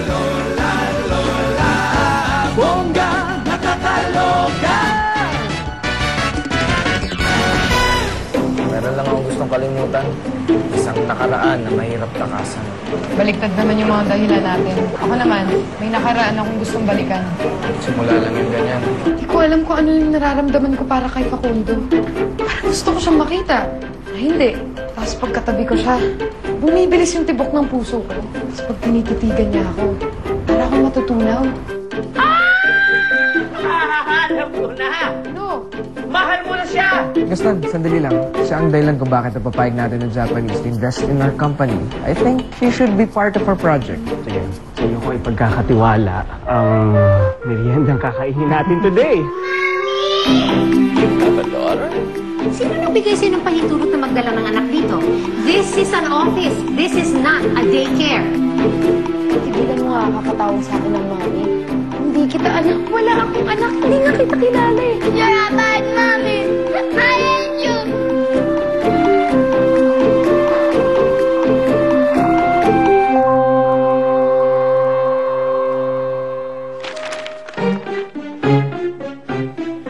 Lola, Lola, bongga, nakakaloka. Meron lang akong gustong kalimutan. Isang nakaraan na mahirap takasan. Baliktad naman yung mga dahilan natin. Ako naman, may nakaraan akong gustong balikan. Simula lang yung ganyan. Hindi ko alam kung ano yung nararamdaman ko para kay Facundo. Parang gusto ko siyang makita. Hindi. Tapos pagkatabi ko siya, bumibilis yung tibok ng puso ko. Tapos pag tinititigan niya ako, para akong matutunaw. Alam ko na! Ano? Mahal mo na siya! Gaston, sandali lang. Siya ang dahilan kung bakit napapayag natin ng Japanese to invest in our company. I think she should be part of our project. Sige, sa inyo ko ipagkakatiwala ang meriendang kakainin natin today. Sino nagbigay sa'yo ng pahintulot na magdala ng anak dito? This is an office. This is not a daycare. Tigilan mo nga kakatawag sa akin ng mami. Hindi kita anak. Wala akong anak. Hindi nga kita kilala eh. You're a bad mommy. I hate you.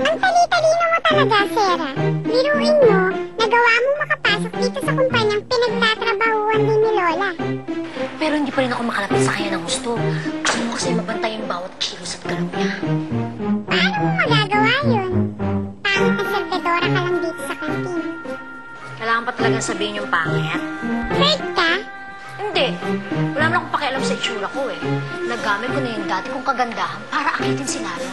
Ang tali-talino mo talaga, Sarah. Biruin mo, nagawa mo makapasok dito sa kumpanyang pinagtatrabahuan din ni Lola. Pero hindi pa rin ako makalapit sa kanya ng gusto. Gusto mo kasi mabantay ang bawat kilos at galaw niya. Paano mo magagawa yun? Pangit na servidora ka lang dito sa kantin. Kailangan pa talagang sabihin yung pangit? Hurt ka? Hindi. Wala naman akong pakialam sa itsura ko eh. Nagamit ko na yung dati kong kagandahan para akitin si Lalo.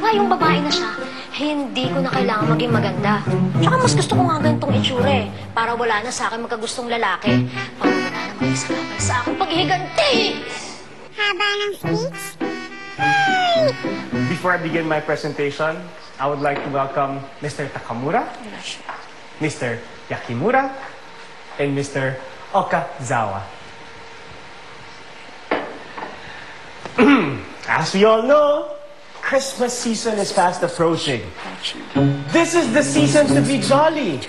Ngayong babae na siya, hindi ko na kailangan maging maganda. Tsaka mas gusto ko nga ganitong itsura eh. Para wala na sa akin magkagustong lalaki. Para wala na mag-isalaban sa aking paghihiganti! Haba ng speech? Ay! Before I begin my presentation, I would like to welcome Mr. Takamura, Mr. Yakimura, and Mr. Okazawa. As we all know, Christmas season is fast approaching. This is the season to be jolly.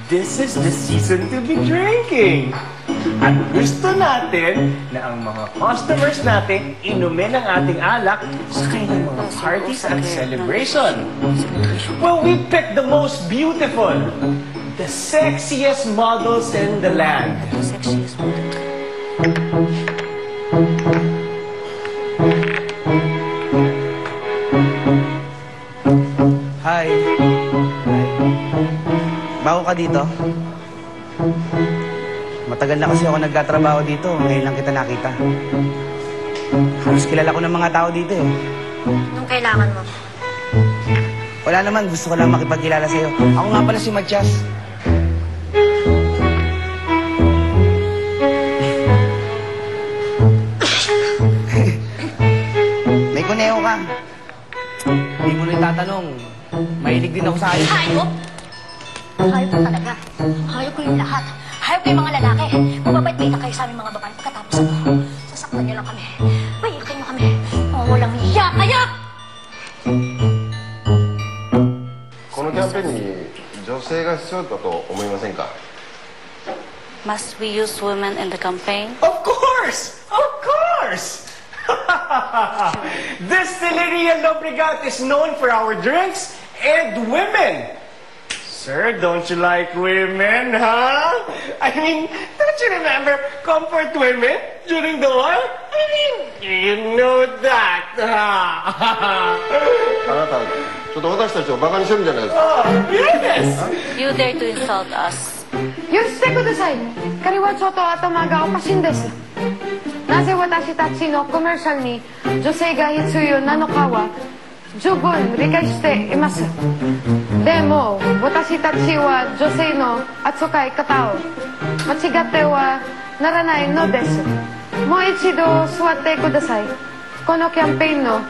This is the season to be drinking. At gusto natin na ang mga customers natin inumin ang ating alak sa kanilang mga parties at celebration. Well, we picked the most beautiful, the sexiest models in the land. Hi. Bago ka dito? Matagal na kasi ako nagtatrabaho dito. Ngayon lang kita nakita. Halos kilala ko ng mga tao dito eh. Anong kailangan mo? Wala naman, gusto ko lang makipagkilala sa'yo. Ako nga pala si Matias. May kuneho ka. Hindi mo na itatanong. Mahilig din ako sa hayop. Hayop? Hayop ka talaga. Hayop ko yung lahat. Hayop ko yung mga lalaki. Mababait-bait kayo sa aming mga babae. Pagkatapos ako, sasaktan niyo lang kami. Payakin mo kami. Oh, walang hiya kaya! このキャンペーンに女性が必要だと思いませんか Must we use women in the campaign? Of course! Of course! Distilleria Lobregat is known for our drinks and women. Sir, don't you like women, huh? I mean, don't you remember comfort women during the war? I mean, you know that, huh? あなたちょっと私たちをバカにしてるんじゃないですか Oh, yes! You dare to insult us. Yusuke kudasai. Kariwa choto atamaga o pashin desu. Naze watashi tachi no commercial ni josei ga hitsuyu nanoka wa jugun rikai shite imasu. Demo, watashi tachi wa josei no atsukai katao machigatte wa naranai no desu. Mo ichido suwatte kudasai. Kono campaign no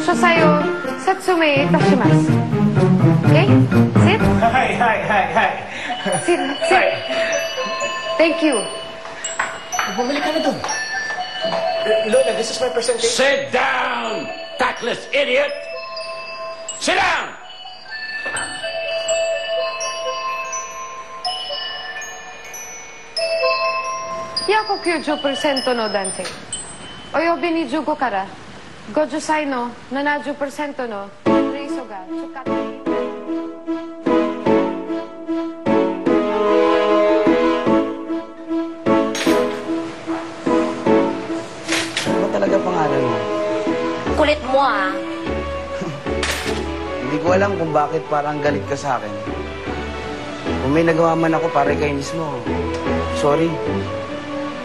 shosai o setsume itashimasu. Okay? Sit. Hi. Sit. Thank you. Bumalik ka na doon. Lola, this is my presentation. Sit down, tactless idiot! Sit down! 約90%の男性。Oyobi ni Jugo kara. Gojo sai no 70% no reiso ga tsukatte iru. Ano ba talaga pangalan mo? Kulit mo, ah. Hindi ko alam kung bakit parang galit ka sa akin. Kung may nagawa man ako para kainis mo, sorry.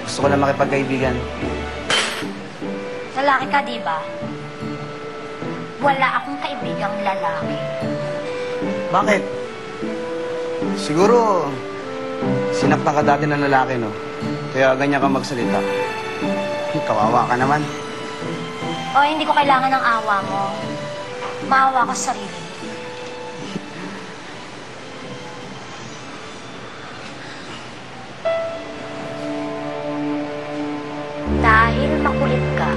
Gusto ko na makipagkaibigan. Lalaki ka, di ba? Wala akong kaibigang lalaki. Bakit? Siguro, sinaktan ka dati ng lalaki, no? Kaya ganyan ka magsalita. Kawawa ka naman. O, hindi ko kailangan ng awa mo. Maawa ka sa sarili. Dahil makulit ka,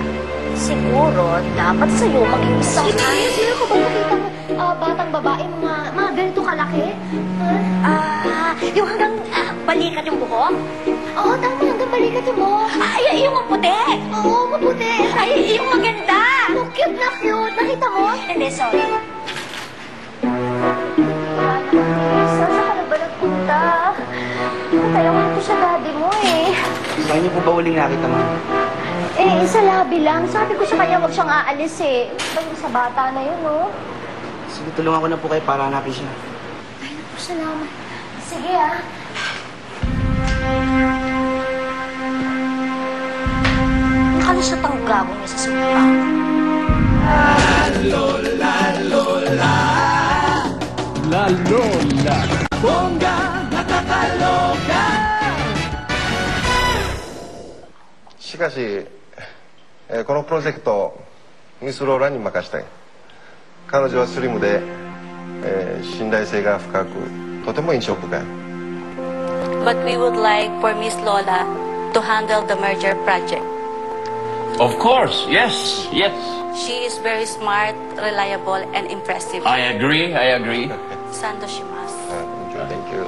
siguro dapat sa'yo maging isang... Sino ka ba nakita mo? Batang babae, mga ganito kalaki? Yung hanggang balikat yung buhok? Oo, tama, hanggang balikat yung buhok. Ay, yung maputi! Oo, maputi! Ay, yung maganda! Oh, cute na cute! Nakita mo? Hindi, sorry. Saan ka na ba nagpunta? Tayo ko ito sa daddy mo eh. Saan niyo po ba uling nakita, ma'am? Eh, sa labi lang. Sabi ko sa kanya, huwag siyang aalis eh. Sa bata na yun, no? Sige, tulungan ko na po kayo para hanapin siya. Ay, naku, salamat. Sige, ah. Nakalusot ang gago niya sa sumpa. La Lola. Bongga, nakakaloka. しかし、このプロジェクトミスローラに任したい。彼女はスリムで、信頼性が深くとても印象深い。 But we would like for Miss Lola to handle the merger project. Of course, yes, yes. She is very smart, reliable, and impressive. I agree, I agree. Sandoshimasu. Thank you.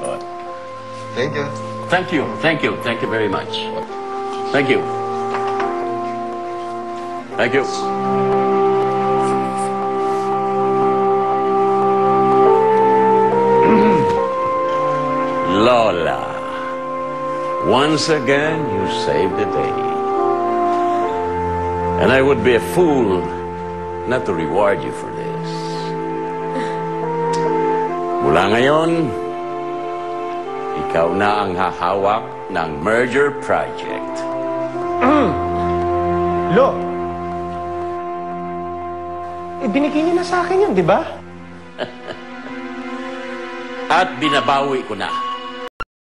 Thank you. Thank you, thank you, thank you very much. Thank you. Thank you. Lola, once again you saved the day. And I would be a fool not to reward you for this. Mula ngayon, ikaw na ang hahawak ng merger project. Lo! Binigay niyo na sa akin yun, di ba? At binabawi ko na.